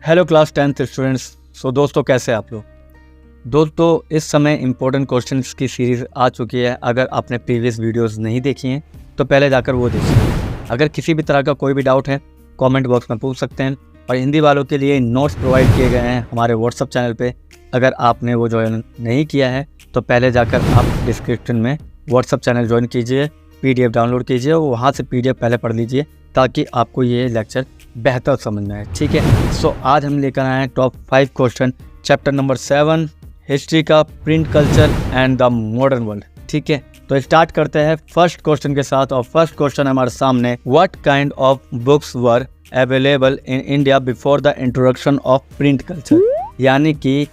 Hello class 10th students. दोस्तों कैसे हैं आप लोग। दोस्तों इस समय इम्पोर्टेंट क्वेश्चंस की सीरीज़ आ चुकी है। अगर आपने प्रीवियस वीडियोस नहीं देखी हैं तो पहले जाकर वो देखिए। अगर किसी भी तरह का कोई भी डाउट है कमेंट बॉक्स में पूछ सकते हैं। और हिंदी वालों के लिए नोट्स प्रोवाइड किए गए हैं हमारे व्हाट्सअप चैनल पे। अगर आपने वो ज्वाइन नहीं किया है तो पहले जाकर आप डिस्क्रिप्शन में व्हाट्सअप चैनल ज्वाइन कीजिए, PDF डाउनलोड कीजिए और वहाँ से PDF पहले पढ़ लीजिए ताकि आपको ये लेक्चर बेहतर समझ में आए। ठीक है। आज हम लेकर आए हैं top 5 question chapter number 7 history का print culture and the modern world. ठीक है, तो स्टार्ट करते हैं फर्स्ट क्वेश्चन के साथ। और फर्स्ट क्वेश्चन हमारे सामने, what kind of books were available in India before the introduction of print culture. यानी कि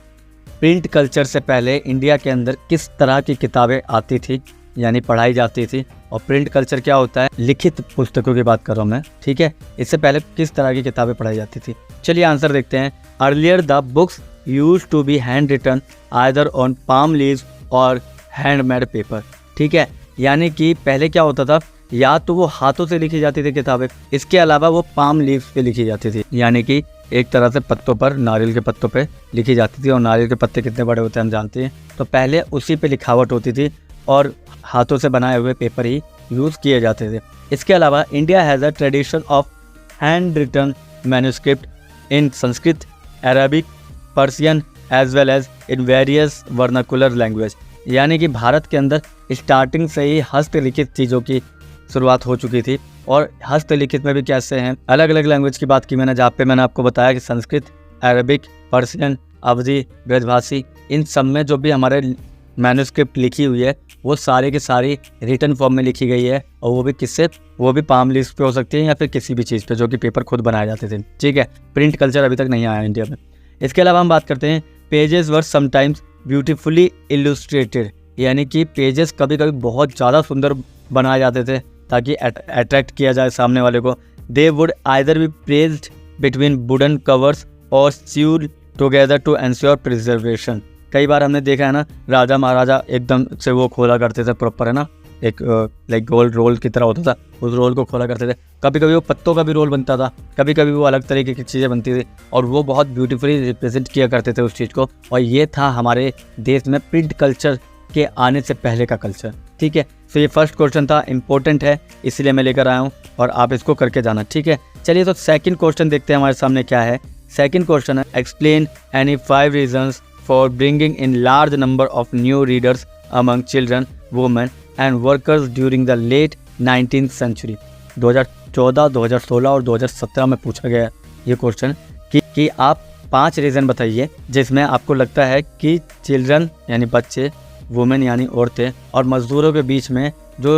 प्रिंट कल्चर से पहले इंडिया के अंदर किस तरह की किताबें आती थी यानी पढ़ाई जाती थी। और प्रिंट कल्चर क्या होता है, लिखित पुस्तकों की बात कर रहा हूँ मैं। ठीक है, इससे पहले किस तरह की किताबें पढ़ाई जाती थी। चलिए आंसर देखते हैं। Earlier the books used to be hand written either on palm leaves और हैंडमेड पेपर। ठीक है, यानी कि पहले क्या होता था, या तो वो हाथों से लिखी जाती थी किताबें, इसके अलावा वो पाम लीव्स पे लिखी जाती थी। यानी कि एक तरह से पत्तों पर, नारियल के पत्तों पे लिखी जाती थी। और नारियल के पत्ते कितने बड़े होते हैं हम जानते हैं। तो पहले उसी पे लिखावट होती थी और हाथों से बनाए हुए पेपर ही यूज़ किए जाते थे। इसके अलावा India has a tradition of hand written manuscript in Sanskrit, Arabic, Persian as well as in various vernacular language. यानी कि भारत के अंदर स्टार्टिंग से ही हस्तलिखित चीज़ों की शुरुआत हो चुकी थी। और हस्तलिखित में भी कैसे हैं, अलग अलग लैंग्वेज की बात की मैंने, जहाँ पे मैंने आपको बताया कि संस्कृत, अरबिक, पर्शियन, अवधी, ब्रजभाषी, इन सब में जो भी हमारे मैन्युस्क्रिप्ट लिखी हुई है वो सारी की सारी रिटन फॉर्म में लिखी गई है। और वो भी किससे, वो भी पाम लीव्स पे हो सकती है या फिर किसी भी चीज़ पे जो कि पेपर खुद बनाए जाते थे। ठीक है, प्रिंट कल्चर अभी तक नहीं आया इंडिया में। इसके अलावा हम बात करते हैं, पेजेस वर समटाइम्स ब्यूटीफुली इलस्ट्रेटेड। यानी कि पेजेस कभी कभी बहुत ज़्यादा सुंदर बनाए जाते थे ताकि अट्रैक्ट किया जाए सामने वाले को। They would either be placed between wooden covers और sewed together to ensure preservation. कई बार हमने देखा है ना, राजा महाराजा एकदम से वो खोला करते थे प्रॉपर, है ना, एक लाइक गोल्ड रोल की तरह होता था, उस रोल को खोला करते थे। कभी कभी वो पत्तों का भी रोल बनता था, कभी कभी वो अलग तरीके की चीज़ें बनती थी और वो बहुत ब्यूटीफुली रिप्रेजेंट किया करते थे उस चीज़ को। और ये था हमारे देश में प्रिंट कल्चर के आने से पहले का कल्चर। ठीक है, तो ये फर्स्ट क्वेश्चन था, इंपॉर्टेंट है इसलिए मैं लेकर आया हूँ और आप इसको करके जाना। ठीक है, चलिए तो सेकंड क्वेश्चन देखते हैं हमारे सामने क्या है। सेकंड क्वेश्चन है, explain any 5 reasons for bringing in large number of new readers among children, women and workers during the late 19th century। 2014, 2016 और 2017 में पूछा गया ये क्वेश्चन कि आप 5 रीज़न बताइए जिसमें आपको लगता है कि चिल्ड्रन यानी बच्चे, वुमेन यानी औरतें और मजदूरों के बीच में जो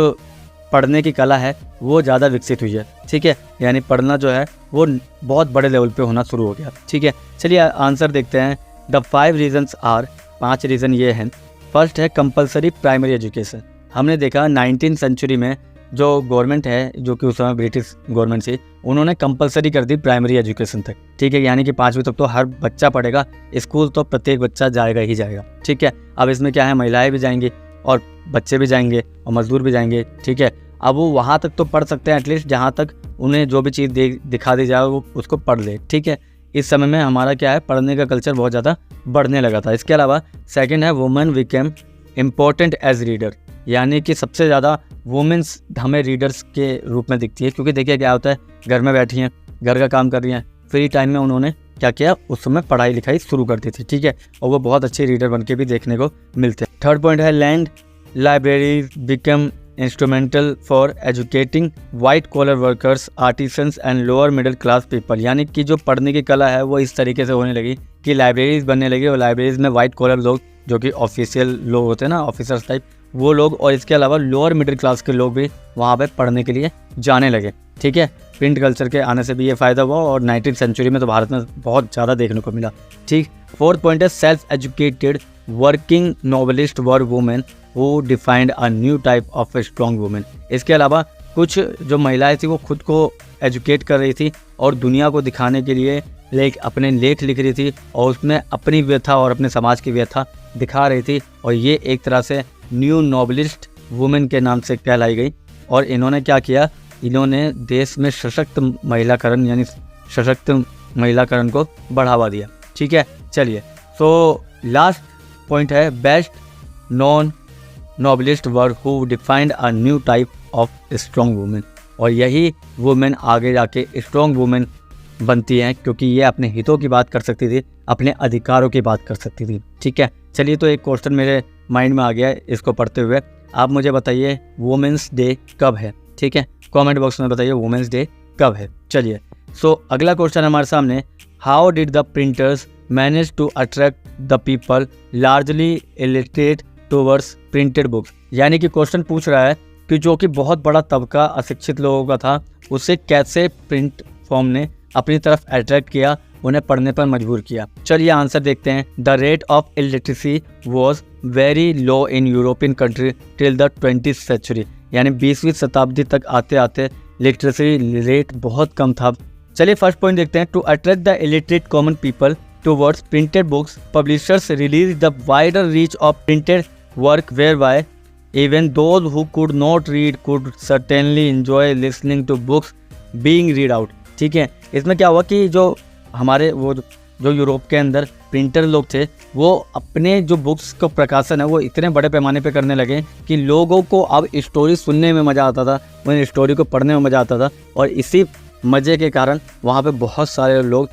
पढ़ने की कला है वो ज़्यादा विकसित हुई है। ठीक है, यानी पढ़ना जो है वो बहुत बड़े लेवल पे होना शुरू हो गया। ठीक है, चलिए आंसर देखते हैं। द 5 रीजन्स आर, 5 रीज़न ये हैं। फर्स्ट है कंपलसरी प्राइमरी एजुकेशन। हमने देखा 19th सेंचुरी में जो गवर्नमेंट है, जो कि उस समय ब्रिटिश गवर्नमेंट थी, उन्होंने कंपलसरी कर दी प्राइमरी एजुकेशन तक। ठीक है, यानी कि 5वीं तक तो हर बच्चा पढ़ेगा, स्कूल तो प्रत्येक बच्चा जाएगा ही जाएगा। ठीक है, अब इसमें क्या है, महिलाएं भी जाएंगी और बच्चे भी जाएंगे और मजदूर भी जाएंगे। ठीक है, अब वो वहाँ तक तो पढ़ सकते हैं, एटलीस्ट जहाँ तक उन्हें जो भी चीज़ दिखा दी जाए वो उसको पढ़ ले। ठीक है, इस समय में हमारा क्या है, पढ़ने का कल्चर बहुत ज़्यादा बढ़ने लगा था। इसके अलावा सेकंड है, women became important as reader. यानी कि सबसे ज़्यादा वुमेन्स हमें रीडर्स के रूप में दिखती है, क्योंकि देखिए क्या होता है, घर में बैठी हैं, घर का काम कर रही हैं, फ्री टाइम में उन्होंने क्या किया, उस समय पढ़ाई लिखाई शुरू कर दी थी। ठीक है, और वो बहुत अच्छे रीडर बन के भी देखने को मिलते हैं। थर्ड पॉइंट है, land libraries become instrumental for educating white collar workers, artisans and lower middle class people. यानी कि जो पढ़ने की कला है वो इस तरीके से होने लगी कि लाइब्रेरीज बनने लगी और लाइब्रेरीज में वाइट कॉलर लोग, जो कि ऑफिशियल लोग होते हैं ना, ऑफिसर्स टाइप, वो लोग, और इसके अलावा लोअर मिडिल क्लास के लोग भी वहाँ पे पढ़ने के लिए जाने लगे। ठीक है, प्रिंट कल्चर के आने से भी ये फ़ायदा हुआ और 19th सेंचुरी में तो भारत में बहुत ज़्यादा देखने को मिला। ठीक, फोर्थ पॉइंट है, self educated working novelist were women who defined a new type of a strong woman। इसके अलावा कुछ जो महिलाएं थी वो खुद को एजुकेट कर रही थी और दुनिया को दिखाने के लिए अपने लेख लिख रही थी और उसमें अपनी व्यथा और अपने समाज की व्यथा दिखा रही थी। और ये एक तरह से न्यू नॉवेलिस्ट वुमेन के नाम से कहलाई गई। और इन्होंने क्या किया, इन्होंने देश में सशक्त महिलाकरण यानी सशक्त महिलाकरण को बढ़ावा दिया। ठीक है, चलिए सो लास्ट पॉइंट है best non novelist word who defined a new type of strong women. और यही वुमेन आगे जाके स्ट्रॉन्ग वुमेन बनती हैं क्योंकि ये अपने हितों की बात कर सकती थी, अपने अधिकारों की बात कर सकती थी। ठीक है, चलिए तो एक क्वेश्चन मेरे माइंड में आ गया है, इसको पढ़ते हुए आप मुझे बताइए वुमेन्स डे कब है। ठीक है, कमेंट बॉक्स में बताइए वुमेन्स डे कब है। चलिए सो अगला क्वेश्चन हमारे सामने, how did the printers manage to attract the people largely illiterate towards printed books. यानी कि क्वेश्चन पूछ रहा है कि जो कि बहुत बड़ा तबका अशिक्षित लोगों का था, उसे कैसे प्रिंट फॉर्म ने अपनी तरफ अट्रैक्ट किया, उन्हें पढ़ने पर मजबूर किया। चलिए आंसर देखते हैं। The rate of illiteracy was very low in European country till the 20th century. यानी 20वीं शताब्दी तक आते आते लिटरेसी रेट बहुत कम था। चलिए फर्स्ट पॉइंट देखते हैं। To attract the illiterate common people towards printed books, publishers release the wider reach of printed work whereby even those who could not read could certainly enjoy listening to books being read out। ठीक है, इसमें क्या हुआ कि जो हमारे जो Europe के अंदर प्रिंटर लोग थे, वो अपने जो बुक्स का प्रकाशन है वो इतने बड़े पैमाने पे करने लगे कि लोगों को अब स्टोरी सुनने में मज़ा आता था, उन्हें स्टोरी को पढ़ने में मज़ा आता था। और इसी मज़े के कारण वहाँ पे बहुत सारे लोग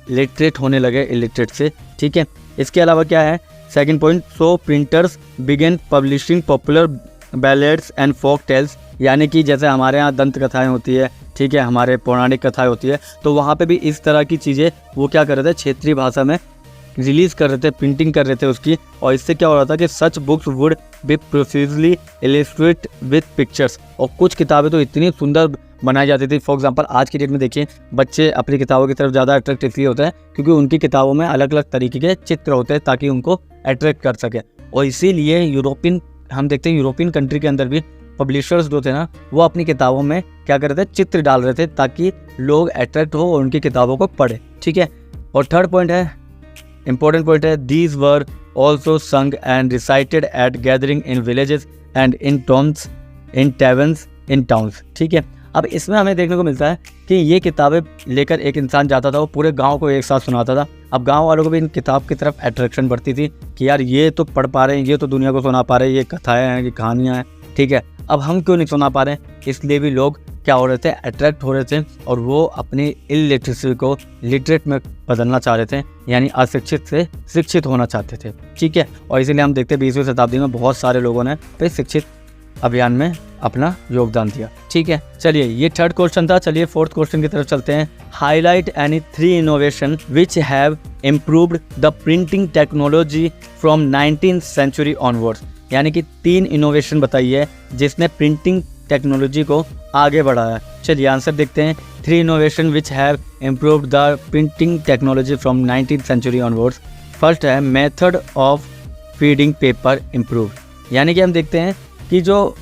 लिटरेट होने लगे इलिटरेट से। ठीक है, इसके अलावा क्या है second point, so printers began publishing popular ballads and folk tales. यानी कि जैसे हमारे यहाँ दंत कथाएँ होती है, ठीक है, हमारे पौराणिक कथाएँ होती है, तो वहाँ पे भी इस तरह की चीज़ें वो क्या कर रहे थे, क्षेत्रीय भाषा में रिलीज़ कर रहे थे, प्रिंटिंग कर रहे थे उसकी। और इससे क्या हो रहा था कि such books would be profusely illustrate with pictures. और कुछ किताबें तो इतनी सुंदर बनाई जाती थी। फॉर एग्जांपल आज की डेट में देखिए बच्चे अपनी किताबों की तरफ ज़्यादा अट्रैक्ट इसलिए होते हैं क्योंकि उनकी किताबों में अलग अलग तरीके के चित्र होते हैं ताकि उनको अट्रैक्ट कर सके। और इसीलिए हम देखते हैं यूरोपियन कंट्री के अंदर भी पब्लिशर्स जो थे ना, वो अपनी किताबों में क्या कर रहे थे, चित्र डाल रहे थे ताकि लोग अट्रैक्ट हो और उनकी किताबों को पढ़े। ठीक है, और थर्ड पॉइंट है, इंपॉर्टेंट पॉइंट है, these were also sung and recited at gathering in villages and in towns in taverns in towns. ठीक है, अब इसमें हमें देखने को मिलता है कि ये किताबें लेकर एक इंसान जाता था, वो पूरे गांव को एक साथ सुनाता था। अब गांव वालों को भी इन किताब की तरफ अट्रैक्शन बढ़ती थी कि यार ये तो पढ़ पा रहे हैं, ये तो दुनिया को सुना पा रहे हैं, ये कथाएं हैं, ये कहानियाँ हैं। ठीक है, अब हम क्यों नहीं सुना पा रहे हैं, इसलिए भी लोग क्या हो रहे थे, अट्रैक्ट हो रहे थे और वो अपनी इलिटरेसी को लिटरेट में बदलना चाह रहे थे, यानी अशिक्षित से शिक्षित होना चाहते थे। ठीक है, और इसीलिए हम देखते हैं 20वीं शताब्दी में बहुत सारे लोगों ने फिर शिक्षित अभियान में अपना योगदान दिया। ठीक है, चलिए ये थर्ड क्वेश्चन था। चलिए फोर्थ क्वेश्चन की तरफ चलते हैं। Highlight any 3 innovation which have improved the printing technology from 19th century onwards. यानी कि 3 इनोवेशन बताइए जिसने प्रिंटिंग टेक्नोलॉजी को आगे बढ़ाया। चलिए आंसर देखते हैं। 3 innovation which have improved the printing technology from 19th century onwards. First है method of feeding paper improve. यानी कि हम देखते हैं कि जो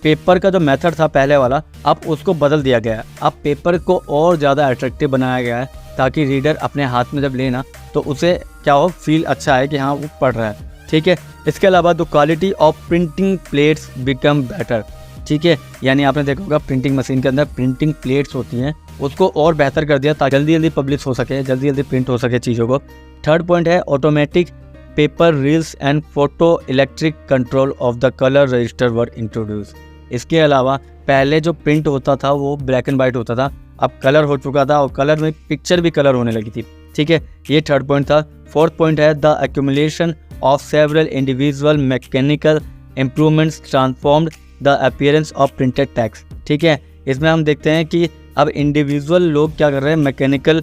पेपर का जो मेथड था पहले वाला, अब उसको बदल दिया गया है। अब पेपर को और ज़्यादा अट्रैक्टिव बनाया गया है ताकि रीडर अपने हाथ में जब लेना तो उसे क्या हो, फील अच्छा है कि हाँ वो पढ़ रहा है। ठीक है, इसके अलावा the quality of printing plates become better. ठीक है, यानी आपने देखा होगा प्रिंटिंग मशीन के अंदर प्रिंटिंग प्लेट्स होती हैं, उसको और बेहतर कर दिया ताकि जल्दी जल्दी पब्लिश हो सके, जल्दी जल्दी प्रिंट हो सके चीज़ों को। थर्ड पॉइंट है automatic paper reels and photo electric control of the colour register were introduce. इसके अलावा पहले जो प्रिंट होता था वो ब्लैक एंड वाइट होता था, अब कलर हो चुका था और कलर में पिक्चर भी कलर होने लगी थी। ठीक है, ये थर्ड पॉइंट था। फोर्थ पॉइंट है the accumulation of several individual mechanical improvements transformed the appearance of printed text. ठीक है, इसमें हम देखते हैं कि अब इंडिविजुअल लोग क्या कर रहे हैं, मैकेनिकल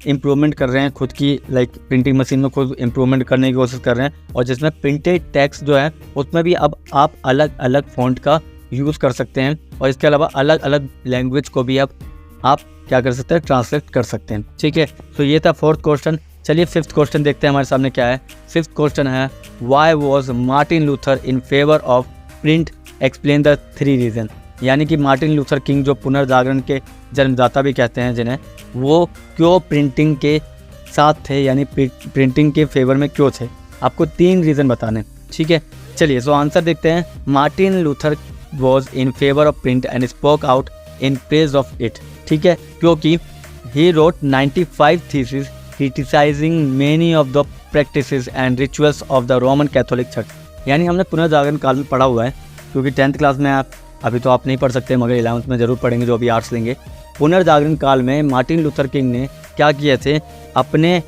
इम्प्रूवमेंट कर रहे हैं, खुद की प्रिंटिंग मशीन में खुद इम्प्रूवमेंट करने की कोशिश कर रहे हैं। और जिसमें प्रिंटेड टेक्स्ट जो है उसमें भी अब आप अलग अलग फॉन्ट का यूज़ कर सकते हैं और इसके अलावा अलग अलग लैंग्वेज को भी अब आप क्या कर सकते हैं, ट्रांसलेट कर सकते हैं। ठीक है, तो ये था फोर्थ क्वेश्चन। चलिए फिफ्थ क्वेश्चन देखते हैं हमारे सामने क्या है। फिफ्थ क्वेश्चन है why was Martin Luther in favour of print, explain the 3 reason. यानी कि मार्टिन लूथर किंग जो पुनर्जागरण के जन्मदाता भी कहते हैं जिन्हें, वो क्यों प्रिंटिंग के साथ थे, यानी प्रिंटिंग के फेवर में क्यों थे। आपको 3 रीज़न बताने। ठीक है, चलिए सो आंसर देखते हैं। Martin Luther was in favour of print and spoke out in praise of it. ठीक है, क्योंकि He wrote 95 theses criticizing many of the practices and rituals of the Roman Catholic Church। यानी हमने पुनर्जागरण काल में पढ़ा हुआ है, क्योंकि 10th क्लास में आप अभी तो आप नहीं पढ़ सकते, मगर 11th में ज़रूर पढ़ेंगे जो अभी आर्ट्स लेंगे। पुनर्जागरण काल में मार्टिन लूथर किंग ने क्या किए थे, अपने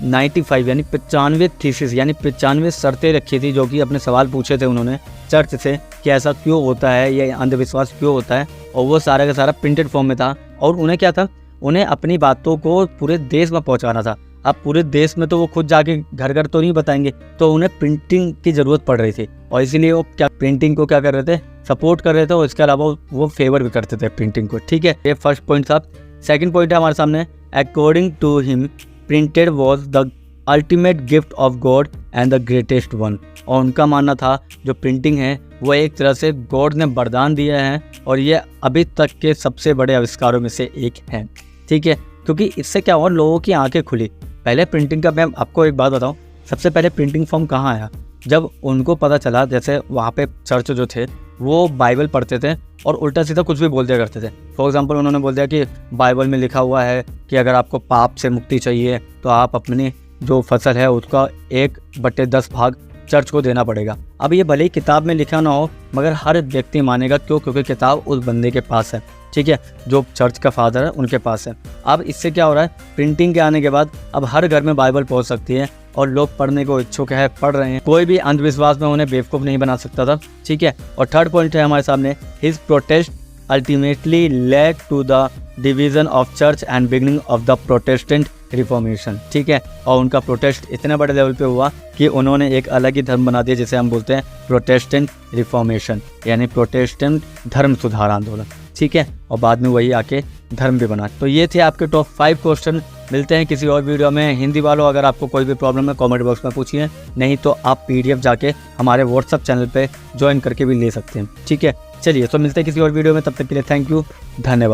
95 यानी 95 थीसिस यानी 95 शर्तें रखी थी, जो कि अपने सवाल पूछे थे उन्होंने चर्च से कि ऐसा क्यों होता है, ये अंधविश्वास क्यों होता है, और वो सारा का सारा प्रिंटेड फॉर्म में था। और उन्हें क्या था, उन्हें अपनी बातों को पूरे देश में पहुंचाना था। अब पूरे देश में तो वो खुद जाके घर घर तो नहीं बताएंगे, तो उन्हें प्रिंटिंग की ज़रूरत पड़ रही थी, और इसीलिए वो क्या प्रिंटिंग को क्या कर रहे थे, सपोर्ट कर रहे थे, और इसके अलावा वो फेवर भी करते थे प्रिंटिंग को। ठीक है, ये फर्स्ट पॉइंट था। सेकंड पॉइंट है हमारे सामने, according to him printed was the ultimate gift of God and the greatest one. और उनका मानना था जो प्रिंटिंग है वो एक तरह से गॉड ने वरदान दिया है, और ये अभी तक के सबसे बड़े आविष्कारों में से एक है। ठीक है, क्योंकि इससे क्या हुआ, लोगों की आंखें खुली। पहले प्रिंटिंग का, मैं आपको एक बात बताऊं, सबसे पहले प्रिंटिंग फॉर्म कहाँ आया, जब उनको पता चला, जैसे वहाँ पे चर्च जो थे वो बाइबल पढ़ते थे और उल्टा सीधा कुछ भी बोल दिया करते थे। फॉर एग्जांपल उन्होंने बोल दिया कि बाइबल में लिखा हुआ है कि अगर आपको पाप से मुक्ति चाहिए तो आप अपनी जो फसल है उसका 1/10 भाग चर्च को देना पड़ेगा। अब ये भले ही किताब में लिखा ना हो, मगर हर व्यक्ति मानेगा, क्यों, क्योंकि किताब उस बंदे के पास है। ठीक है, जो चर्च का फादर है उनके पास है। अब इससे क्या हो रहा है, प्रिंटिंग के आने के बाद अब हर घर में बाइबल पहुंच सकती है, और लोग पढ़ने को इच्छुक है, पढ़ रहे हैं। कोई भी अंधविश्वास में उन्हें बेवकूफ़ नहीं बना सकता था। ठीक है, और थर्ड पॉइंट है हमारे सामने, his protest ultimately led to the division of church and beginning of the Protestant Reformation. ठीक है, और उनका प्रोटेस्ट इतने बड़े लेवल पे हुआ कि उन्होंने एक अलग ही धर्म बना दिया, जिसे हम बोलते हैं प्रोटेस्टेंट रिफॉर्मेशन, यानी प्रोटेस्टेंट धर्म सुधार आंदोलन। ठीक है, और बाद में वही आके धर्म भी बना। तो ये थे आपके टॉप 5 क्वेश्चन। मिलते हैं किसी और वीडियो में। हिंदी वालों, अगर आपको कोई भी प्रॉब्लम है कमेंट बॉक्स में पूछिए, नहीं तो आप PDF जाके हमारे व्हाट्सअप चैनल पे ज्वाइन करके भी ले सकते हैं। ठीक है, चलिए तो मिलते हैं किसी और वीडियो में, तब तक के लिए थैंक यू, धन्यवाद।